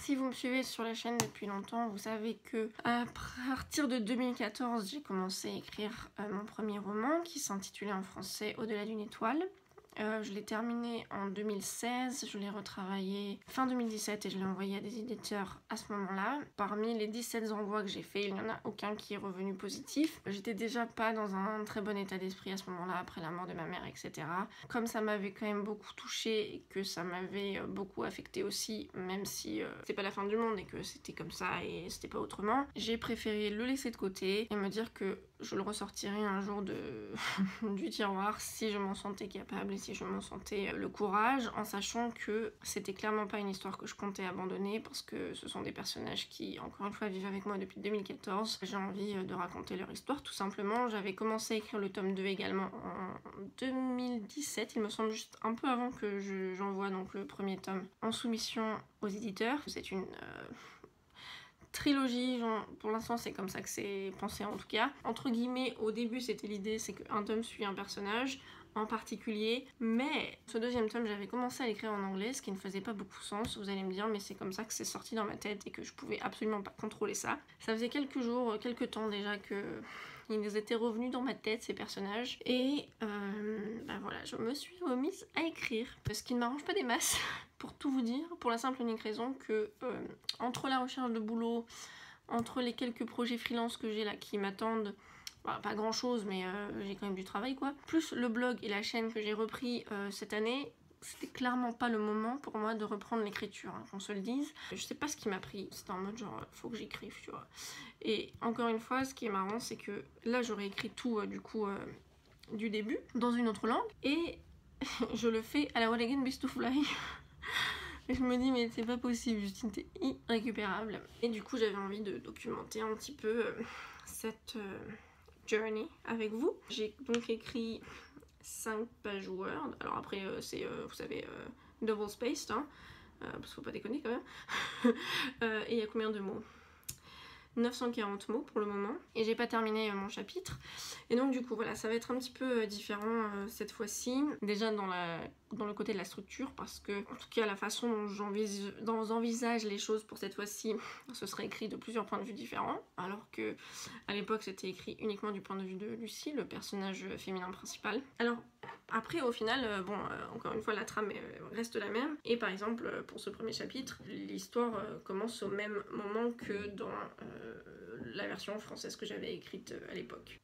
Si vous me suivez sur la chaîne depuis longtemps, vous savez que à partir de 2014, j'ai commencé à écrire mon premier roman qui s'intitulait en français Au-delà d'une étoile. Je l'ai terminé en 2016, je l'ai retravaillé fin 2017 et je l'ai envoyé à des éditeurs à ce moment-là. Parmi les 17 envois que j'ai fait, il n'y en a aucun qui est revenu positif. J'étais déjà pas dans un très bon état d'esprit à ce moment-là, après la mort de ma mère, etc. Comme ça m'avait quand même beaucoup touchée et que ça m'avait beaucoup affecté aussi, même si c'est pas la fin du monde et que c'était comme ça et c'était pas autrement, j'ai préféré le laisser de côté et me dire que je le ressortirai un jour du tiroir si je m'en sentais capable et si je m'en sentais le courage, en sachant que c'était clairement pas une histoire que je comptais abandonner parce que ce sont des personnages qui, encore une fois, vivent avec moi depuis 2014. J'ai envie de raconter leur histoire tout simplement. J'avais commencé à écrire le tome 2 également en 2017, il me semble, juste un peu avant que j'envoie donc le premier tome en soumission aux éditeurs. C'est une trilogie, genre, pour l'instant c'est comme ça que c'est pensé en tout cas. Entre guillemets, au début c'était l'idée, c'est qu'un tome suit un personnage en particulier, mais ce deuxième tome j'avais commencé à l'écrire en anglais, ce qui ne faisait pas beaucoup sens, vous allez me dire, mais c'est comme ça que c'est sorti dans ma tête et que je pouvais absolument pas contrôler ça. Ça faisait quelques jours, quelques temps déjà que ils étaient revenus dans ma tête, ces personnages, et bah voilà, je me suis remise à écrire, ce qui ne m'arrange pas des masses, pour tout vous dire, pour la simple et unique raison que entre la recherche de boulot, entre les quelques projets freelance que j'ai là qui m'attendent, bah, pas grand chose, mais j'ai quand même du travail quoi, plus le blog et la chaîne que j'ai repris cette année, c'était clairement pas le moment pour moi de reprendre l'écriture, hein, qu'on se le dise. Je sais pas ce qui m'a pris, c'était en mode genre faut que j'écrive, tu vois. Et encore une fois, ce qui est marrant, c'est que là j'aurais écrit tout du coup du début, dans une autre langue, et je le fais à la What Again Beast to Fly. Et je me dis mais c'est pas possible, Justine, t'es irrécupérable. Et du coup j'avais envie de documenter un petit peu cette journey avec vous. J'ai donc écrit 5 pages Word, alors après c'est, vous savez, double spaced, hein, parce qu'il faut pas déconner quand même. Et il y a combien de mots ? 940 mots pour le moment, et j'ai pas terminé mon chapitre, et donc du coup voilà, ça va être un petit peu différent cette fois-ci, déjà dans le côté de la structure, parce que en tout cas la façon dont j'envisage les choses pour cette fois-ci, ce serait écrit de plusieurs points de vue différents, alors que à l'époque c'était écrit uniquement du point de vue de Lucie, le personnage féminin principal. Alors après au final, bon, encore une fois la trame reste la même, et par exemple pour ce premier chapitre, l'histoire commence au même moment que dans la version française que j'avais écrite à l'époque.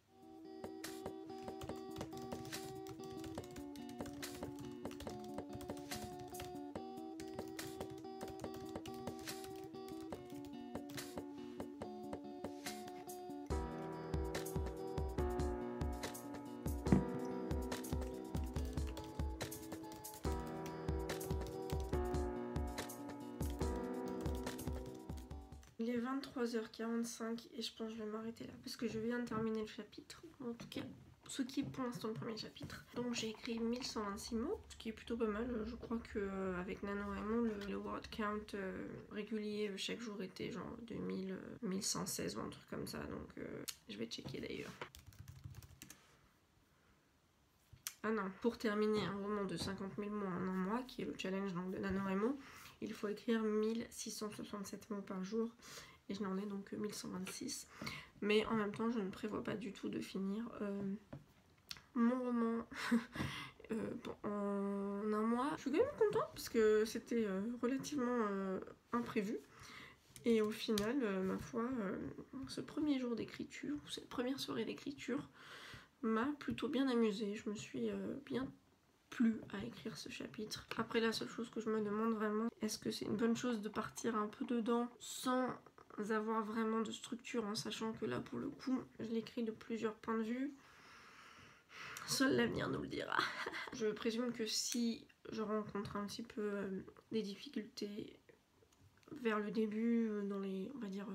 Il est 23h45 et je pense que je vais m'arrêter là parce que je viens de terminer le chapitre, en tout cas ce qui est pour l'instant le premier chapitre. Donc j'ai écrit 1126 mots, ce qui est plutôt pas mal. Je crois qu'avec NaNoWriMo, le word count régulier chaque jour était genre 2000, 1116 ou un truc comme ça, donc je vais checker d'ailleurs. Ah non, pour terminer un roman de 50 000 mots en un mois, qui est le challenge donc de NaNoWriMo, il faut écrire 1667 mots par jour, et je n'en ai donc que 1126. Mais en même temps, je ne prévois pas du tout de finir mon roman en un mois. Je suis quand même contente, parce que c'était relativement imprévu. Et au final, ma foi, ce premier jour d'écriture, cette première soirée d'écriture, m'a plutôt bien amusée. Je me suis bien plu à écrire ce chapitre. Après, la seule chose que je me demande vraiment, est-ce que c'est une bonne chose de partir un peu dedans sans avoir vraiment de structure, en sachant que là pour le coup je l'écris de plusieurs points de vue. Seul l'avenir nous le dira. Je présume que si je rencontre un petit peu des difficultés vers le début, dans les, on va dire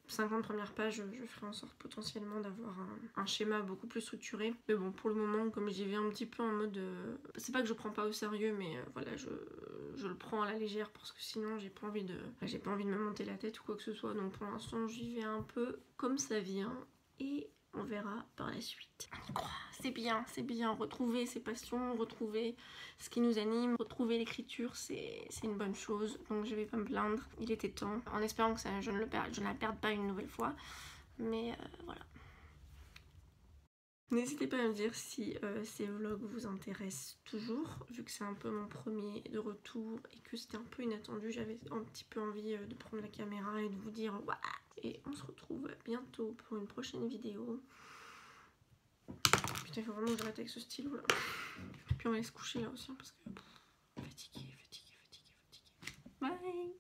50 premières pages, je ferai en sorte potentiellement d'avoir un schéma beaucoup plus structuré. Mais bon, pour le moment, comme j'y vais un petit peu en mode... c'est pas que je prends pas au sérieux, mais voilà, je le prends à la légère parce que sinon j'ai pas envie de me monter la tête ou quoi que ce soit. Donc pour l'instant, j'y vais un peu comme ça vient. Et on verra par la suite. On y croit, c'est bien, retrouver ses passions, retrouver ce qui nous anime, retrouver l'écriture, c'est une bonne chose, donc je vais pas me plaindre, il était temps, en espérant que je ne la perde pas une nouvelle fois, mais voilà. N'hésitez pas à me dire si ces vlogs vous intéressent toujours, vu que c'est un peu mon premier de retour et que c'était un peu inattendu, j'avais un petit peu envie de prendre la caméra et de vous dire waouh. Et on se retrouve bientôt pour une prochaine vidéo. Putain, il faut vraiment que j'arrête avec ce stylo là. Puis on va aller se coucher là aussi, parce que fatiguée. Bye.